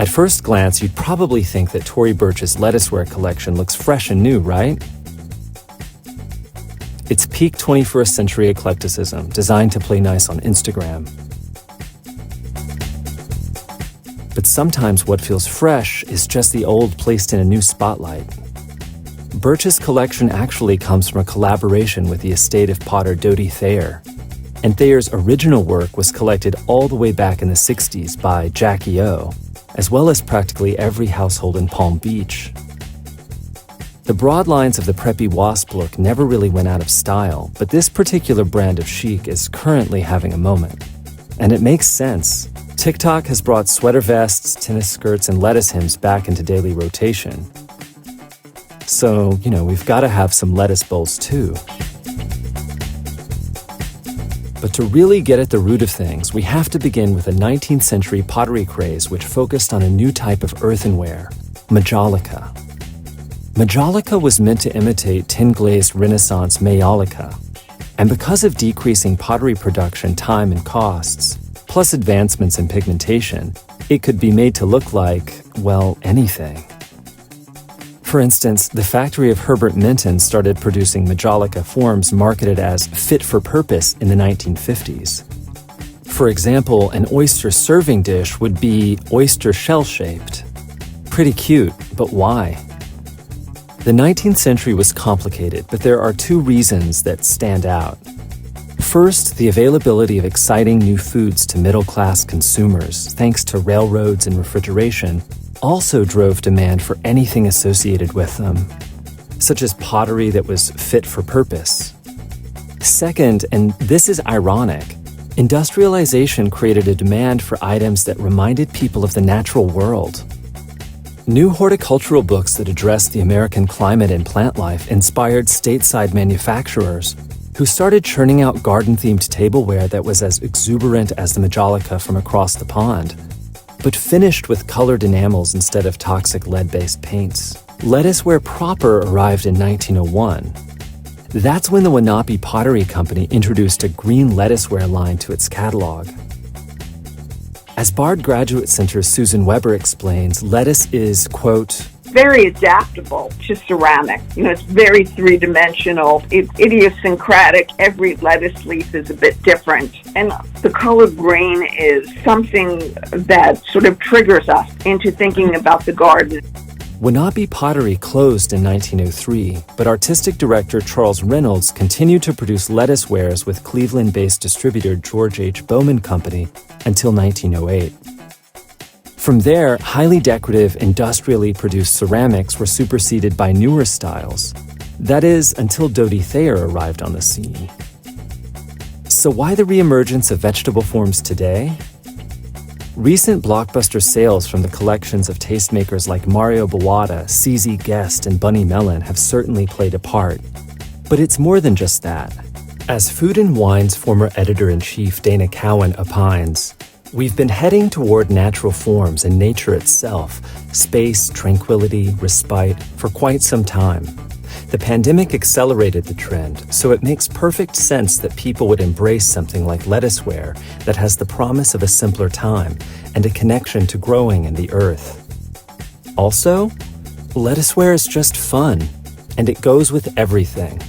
At first glance, you'd probably think that Tory Burch's lettuceware collection looks fresh and new, right? It's peak 21st century eclecticism, designed to play nice on Instagram. But sometimes what feels fresh is just the old placed in a new spotlight. Burch's collection actually comes from a collaboration with the estate of potter Dodie Thayer. And Thayer's original work was collected all the way back in the 60s by Jackie O, as well as practically every household in Palm Beach. The broad lines of the preppy wasp look never really went out of style, but this particular brand of chic is currently having a moment. And it makes sense. TikTok has brought sweater vests, tennis skirts, and lettuce hymns back into daily rotation. So, we've got to have some lettuce bowls too. But to really get at the root of things, we have to begin with a 19th century pottery craze which focused on a new type of earthenware, majolica. Majolica was meant to imitate tin-glazed Renaissance maiolica, and because of decreasing pottery production time and costs, plus advancements in pigmentation, it could be made to look like, well, anything. For instance, the factory of Herbert Minton started producing majolica forms marketed as fit for purpose in the 1950s. For example, an oyster serving dish would be oyster shell-shaped. Pretty cute, but why? The 19th century was complicated, but there are two reasons that stand out. First, the availability of exciting new foods to middle-class consumers, thanks to railroads and refrigeration, also drove demand for anything associated with them, such as pottery that was fit for purpose. Second, and this is ironic, industrialization created a demand for items that reminded people of the natural world. New horticultural books that addressed the American climate and plant life inspired stateside manufacturers who started churning out garden-themed tableware that was as exuberant as the majolica from across the pond, but finished with colored enamels instead of toxic lead-based paints. Lettuceware proper arrived in 1901. That's when the Wanape Pottery Company introduced a green lettuceware line to its catalog. As Bard Graduate Center's Susan Weber explains, lettuce is, quote, very adaptable to ceramic. It's very three-dimensional. It's idiosyncratic. Every lettuce leaf is a bit different. And the color green is something that sort of triggers us into thinking about the garden. Wanape Pottery closed in 1903, but artistic director Charles Reynolds continued to produce lettucewares with Cleveland-based distributor George H. Bowman Company until 1908. From there, highly decorative, industrially produced ceramics were superseded by newer styles. That is, until Dodie Thayer arrived on the scene. So why the reemergence of vegetable forms today? Recent blockbuster sales from the collections of tastemakers like Mario Bawada, CZ Guest, and Bunny Mellon have certainly played a part. But it's more than just that. As Food and Wine's former editor-in-chief Dana Cowan opines, we've been heading toward natural forms and nature itself, space, tranquility, respite, for quite some time. The pandemic accelerated the trend, so it makes perfect sense that people would embrace something like lettuceware that has the promise of a simpler time and a connection to growing in the earth. Also, lettuceware is just fun, and it goes with everything.